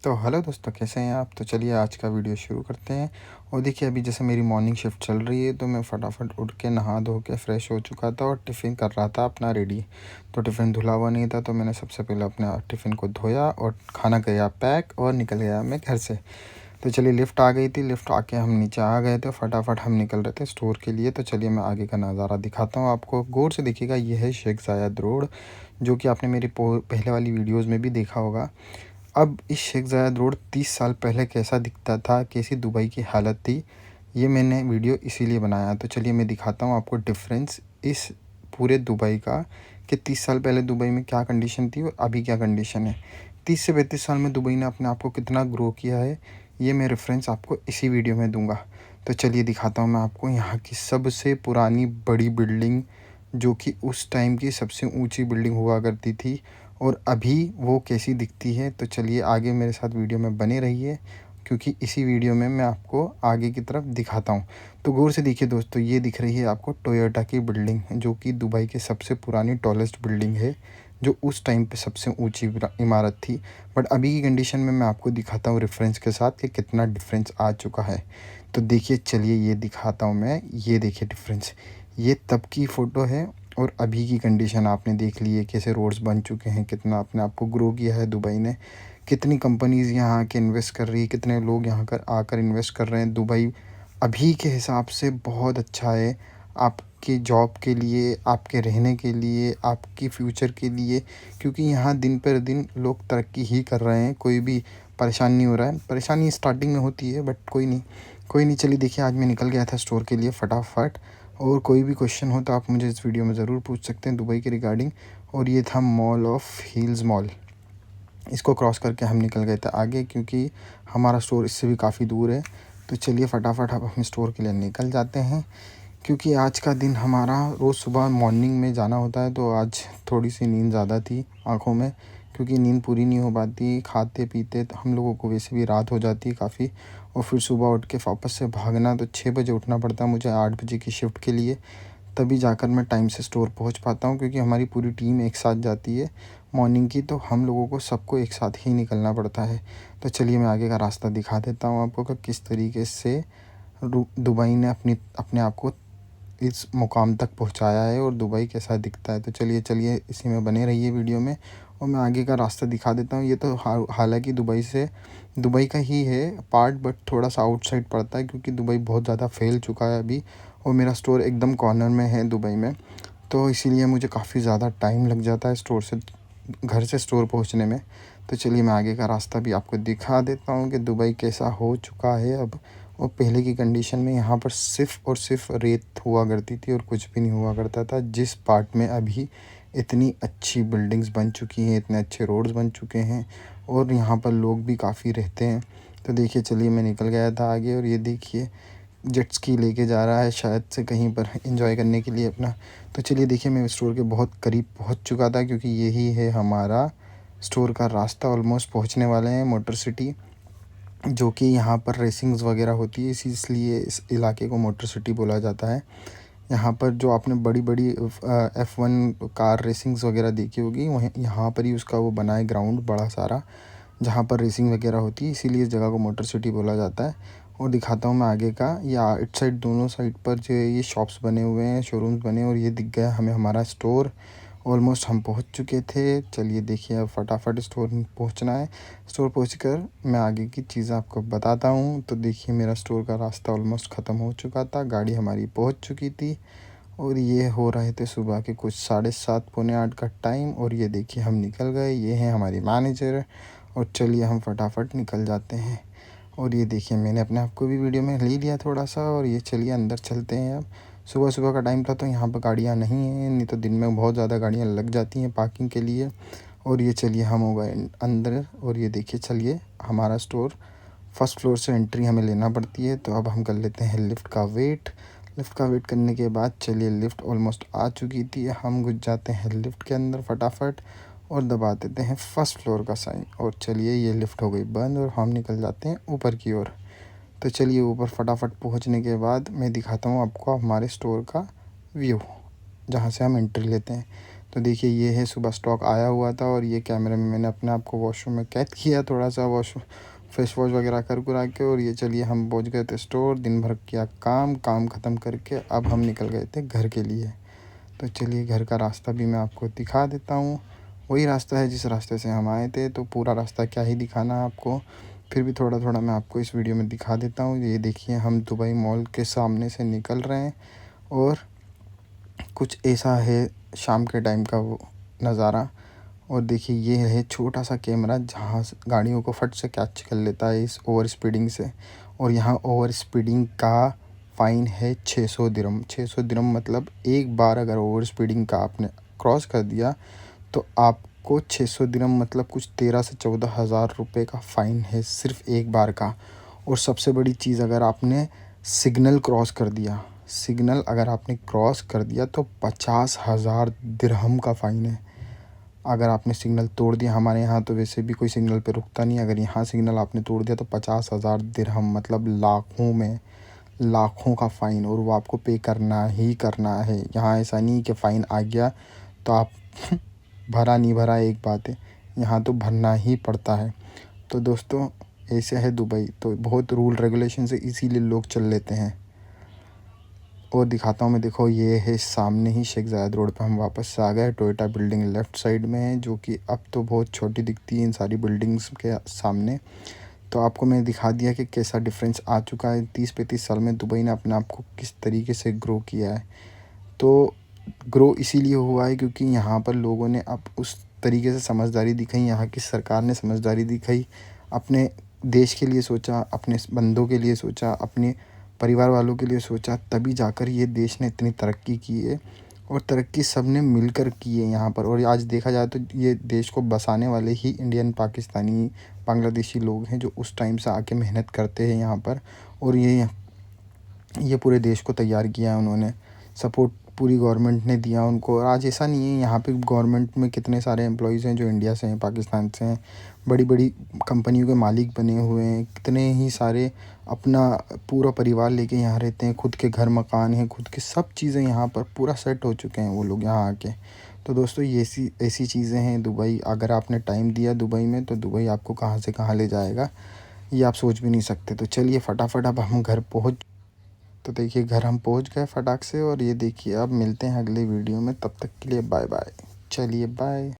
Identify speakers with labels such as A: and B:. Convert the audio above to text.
A: तो हेलो दोस्तों, कैसे हैं आप। तो चलिए आज का वीडियो शुरू करते हैं। और देखिए अभी जैसे मेरी मॉर्निंग शिफ्ट चल रही है तो मैं फटाफट उठ के नहा धो के फ्रेश हो चुका था और टिफ़िन कर रहा था अपना रेडी। तो टिफ़िन धुला हुआ नहीं था तो मैंने सबसे पहले अपना टिफ़िन को धोया और खाना किया पैक और निकल गया मैं घर से। तो चलिए लिफ्ट आ गई थी, लिफ्ट आके हम नीचे आ गए थे, फटाफट हम निकल रहे थे स्टोर के लिए। तो चलिए मैं आगे का नज़ारा दिखाता हूँ आपको, गौर से देखिएगा। ये है शेख ज़ायद रोड, जो कि आपने मेरी पहले वाली वीडियोज़ में भी देखा होगा। अब इस शेख ज़ायद रोड 30 साल पहले कैसा दिखता था, कैसी दुबई की हालत थी, ये मैंने वीडियो इसीलिए बनाया। तो चलिए मैं दिखाता हूँ आपको डिफरेंस इस पूरे दुबई का, कि 30 साल पहले दुबई में क्या कंडीशन थी और अभी क्या कंडीशन है। 30 से 32 साल में दुबई ने अपने आप को कितना ग्रो किया है, ये मैं रेफरेंस आपको इसी वीडियो में दूंगा। तो चलिए दिखाता हूँ मैं आपको यहाँ की सबसे पुरानी बड़ी बिल्डिंग, जो कि उस टाइम की सबसे ऊंची बिल्डिंग हुआ करती थी, और अभी वो कैसी दिखती है। तो चलिए आगे मेरे साथ वीडियो में बने रहिए, क्योंकि इसी वीडियो में मैं आपको आगे की तरफ दिखाता हूँ। तो गौर से देखिए दोस्तों, ये दिख रही है आपको टोयोटा की बिल्डिंग, जो कि दुबई की सबसे पुरानी टॉलेस्ट बिल्डिंग है, जो उस टाइम पे सबसे ऊंची इमारत थी। बट अभी की कंडीशन में मैं आपको दिखाता हूँ रेफरेंस के साथ कि कितना डिफरेंस आ चुका है। तो देखिए चलिए ये दिखाता हूँ मैं, ये देखिए डिफरेंस, ये तब की फ़ोटो है और अभी की कंडीशन आपने देख ली है, कैसे रोड्स बन चुके हैं, कितना अपने आप को ग्रो किया है दुबई ने, कितनी कंपनीज़ यहाँ आके इन्वेस्ट कर रही है, कितने लोग यहाँ कर आकर इन्वेस्ट कर रहे हैं। दुबई अभी के हिसाब से बहुत अच्छा है आपकी जॉब के लिए, आपके रहने के लिए, आपकी फ्यूचर के लिए, क्योंकि यहाँ दिन पर दिन लोग तरक्की ही कर रहे हैं, कोई भी परेशान नहीं हो रहा है। परेशानी स्टार्टिंग में होती है बट कोई नहीं, कोई नहीं। चलिए देखिए आज मैं निकल गया था स्टोर के लिए फटाफट, और कोई भी क्वेश्चन हो तो आप मुझे इस वीडियो में ज़रूर पूछ सकते हैं दुबई के रिगार्डिंग। और ये था मॉल ऑफ हील्स मॉल, इसको क्रॉस करके हम निकल गए थे आगे, क्योंकि हमारा स्टोर इससे भी काफ़ी दूर है। तो चलिए फटाफट अब हम स्टोर के लिए निकल जाते हैं, क्योंकि आज का दिन हमारा रोज़ सुबह मॉर्निंग में जाना होता है। तो आज थोड़ी सी नींद ज़्यादा थी आँखों में, क्योंकि नींद पूरी नहीं हो पाती खाते पीते, तो हम लोगों को वैसे भी रात हो जाती है काफ़ी। और फिर सुबह उठ के वापस से भागना, तो 6 बजे उठना पड़ता है मुझे 8 बजे की शिफ्ट के लिए, तभी जाकर मैं टाइम से स्टोर पहुंच पाता हूं, क्योंकि हमारी पूरी टीम एक साथ जाती है मॉर्निंग की, तो हम लोगों को सबको एक साथ ही निकलना पड़ता है। तो चलिए मैं आगे का रास्ता दिखा देता हूं आपको कि किस तरीके से दुबई ने अपने आप को इस मुकाम तक पहुंचाया है और दुबई कैसा दिखता है। तो चलिए चलिए इसी में बने रहिए वीडियो में, और मैं आगे का रास्ता दिखा देता हूँ। ये तो हालांकि दुबई का ही है पार्ट, बट थोड़ा सा आउटसाइड पड़ता है, क्योंकि दुबई बहुत ज़्यादा फैल चुका है अभी, और मेरा स्टोर एकदम कॉर्नर में है दुबई में। तो इसीलिए मुझे काफ़ी ज़्यादा टाइम लग जाता है घर से स्टोर पहुंचने में। तो चलिए मैं आगे का रास्ता भी आपको दिखा देता हूँ कि दुबई कैसा हो चुका है अब। और पहले की कंडीशन में यहाँ पर सिर्फ़ और सिर्फ रेत हुआ करती थी और कुछ भी नहीं हुआ करता था, जिस पार्ट में अभी इतनी अच्छी बिल्डिंग्स बन चुकी हैं, इतने अच्छे रोड्स बन चुके हैं, और यहाँ पर लोग भी काफ़ी रहते हैं। तो देखिए चलिए मैं निकल गया था आगे, और ये देखिए जेट स्की लेके जा रहा है शायद से कहीं पर एंजॉय करने के लिए अपना। तो चलिए देखिए मैं स्टोर के बहुत करीब पहुंच चुका था, क्योंकि यही है हमारा स्टोर का रास्ता। ऑलमोस्ट पहुंचने वाले हैं मोटर सिटी, जो कि यहाँ पर रेसिंग्स वगैरह होती है, इसलिए इस इलाके को मोटर सिटी बोला जाता है। यहाँ पर जो आपने बड़ी बड़ी F1 कार रेसिंग्स वगैरह देखी होगी, वहीं यहाँ पर ही उसका वो बना है ग्राउंड बड़ा सारा, जहाँ पर रेसिंग वगैरह होती है, इसीलिए इस जगह को मोटर सिटी बोला जाता है। और दिखाता हूँ मैं आगे का, या इट साइड दोनों साइड पर जो ये शॉप्स बने हुए हैं, शोरूम्स बने, और ये दिख गया हमें हमारा स्टोर। ऑलमोस्ट हम पहुँच चुके थे। चलिए देखिए अब फटाफट स्टोर पहुँचना है। स्टोर पहुँचकर मैं आगे की चीज़ें आपको बताता हूँ। तो देखिए मेरा स्टोर का रास्ता ऑलमोस्ट ख़त्म हो चुका था, गाड़ी हमारी पहुँच चुकी थी, और ये हो रहे थे सुबह के कुछ 7:30 पौने 8 का टाइम। और ये देखिए हम निकल गए, ये हैं हमारी मैनेजर। और चलिए हम फटाफट निकल जाते हैं। और ये देखिए मैंने अपने आप को भी वीडियो में ले लिया थोड़ा सा, और ये चलिए अंदर चलते हैं अब। सुबह सुबह का टाइम था तो यहाँ पर गाड़ियाँ नहीं हैं, नहीं तो दिन में बहुत ज़्यादा गाड़ियाँ लग जाती हैं पार्किंग के लिए। और ये चलिए हम हो गए अंदर, और ये देखिए चलिए हमारा स्टोर फर्स्ट फ्लोर से एंट्री हमें लेना पड़ती है। तो अब हम कर लेते हैं लिफ्ट का वेट। लिफ्ट का वेट करने के बाद चलिए लिफ्ट ऑलमोस्ट आ चुकी थी, हम घुस जाते हैं लिफ्ट के अंदर फटाफट, और दबा देते हैं फर्स्ट फ्लोर का साइन। और चलिए ये लिफ्ट हो गई बंद, और हम निकल जाते हैं ऊपर की ओर। तो चलिए ऊपर फटाफट पहुंचने के बाद मैं दिखाता हूँ आपको हमारे स्टोर का व्यू, जहाँ से हम एंट्री लेते हैं। तो देखिए ये है सुबह स्टॉक आया हुआ था और ये कैमरे में मैंने अपने आप को वॉशरूम में कैद किया, थोड़ा सा फेस वॉश वगैरह कर कुरा के। और ये चलिए हम पहुंच गए थे स्टोर, दिन भर किया काम ख़त्म करके अब हम निकल गए थे घर के लिए। तो चलिए घर का रास्ता भी मैं आपको दिखा देता हूँ। वही रास्ता है जिस रास्ते से हम आए थे, तो पूरा रास्ता क्या ही दिखाना है आपको, फिर भी थोड़ा थोड़ा मैं आपको इस वीडियो में दिखा देता हूँ। ये देखिए हम दुबई मॉल के सामने से निकल रहे हैं और कुछ ऐसा है शाम के टाइम का वो नज़ारा। और देखिए ये है छोटा सा कैमरा जहाँ से गाड़ियों को फट से कैच कर लेता है इस ओवर स्पीडिंग से। और यहाँ ओवर स्पीडिंग का फ़ाइन है 600 दिरहम। 600 दिरहम मतलब एक बार अगर ओवर स्पीडिंग का आपने क्रॉस कर दिया तो आपको 600 दिरहम मतलब कुछ 13 से 14 हज़ार रुपये का फ़ाइन है सिर्फ़ एक बार का। और सबसे बड़ी चीज़, अगर आपने सिग्नल क्रॉस कर दिया, सिग्नल अगर आपने क्रॉस कर दिया तो 50,000 दिरहम का फ़ाइन है। अगर आपने सिग्नल तोड़ दिया, हमारे यहाँ तो वैसे भी कोई सिग्नल पे रुकता नहीं, अगर यहाँ सिग्नल आपने तोड़ दिया तो 50,000 दिरहम मतलब लाखों का फ़ाइन, और वो आपको पे करना ही करना है। यहाँ ऐसा नहीं कि फ़ाइन आ गया तो आप भरा नहीं भरा एक बात है, यहाँ तो भरना ही पड़ता है। तो दोस्तों ऐसे है दुबई, तो बहुत रूल रेगुलेशन से इसीलिए लोग चल लेते हैं। और दिखाता हूँ मैं, देखो ये है सामने ही शेख ज़ायद रोड पे हम वापस से आ गए। टोयोटा बिल्डिंग लेफ़्ट साइड में है, जो कि अब तो बहुत छोटी दिखती है इन सारी बिल्डिंग्स के सामने। तो आपको मैंने दिखा दिया कि कैसा डिफरेंस आ चुका है 30-35 साल में दुबई ने अपने आप को किस तरीके से ग्रो किया है। तो ग्रो इसीलिए हुआ है क्योंकि यहाँ पर लोगों ने अब उस तरीके से समझदारी दिखाई, यहाँ की सरकार ने समझदारी दिखाई, अपने देश के लिए सोचा, अपने बंदों के लिए सोचा, अपने परिवार वालों के लिए सोचा, तभी जाकर ये देश ने इतनी तरक्की की है। और तरक्की सब ने मिलकर की है यहाँ पर। और आज देखा जाए तो ये देश को बसाने वाले ही इंडियन, पाकिस्तानी, बांग्लादेशी लोग हैं जो उस टाइम से आके मेहनत करते हैं यहाँ पर। और ये पूरे देश को तैयार किया है उन्होंने, सपोर्ट पूरी गवर्नमेंट ने दिया उनको। और आज ऐसा नहीं है, यहाँ पे गवर्नमेंट में कितने सारे एम्प्लॉयज़ हैं जो इंडिया से हैं, पाकिस्तान से हैं, बड़ी बड़ी कंपनियों के मालिक बने हुए हैं, कितने ही सारे अपना पूरा परिवार लेके यहाँ रहते हैं, खुद के घर मकान हैं, खुद के सब चीज़ें यहाँ पर पूरा सेट हो चुके हैं वो लोग यहाँ आके। तो दोस्तों ये ऐसी चीज़ें हैं दुबई। अगर आपने टाइम दिया दुबई में तो दुबई आपको कहाँ से कहाँ ले जाएगा ये आप सोच भी नहीं सकते। तो चलिए फटाफट अब हम घर पहुँच, तो देखिए घर हम पहुंच गए फटाक से। और ये देखिए अब मिलते हैं अगले वीडियो में, तब तक के लिए बाय बाय। चलिए बाय।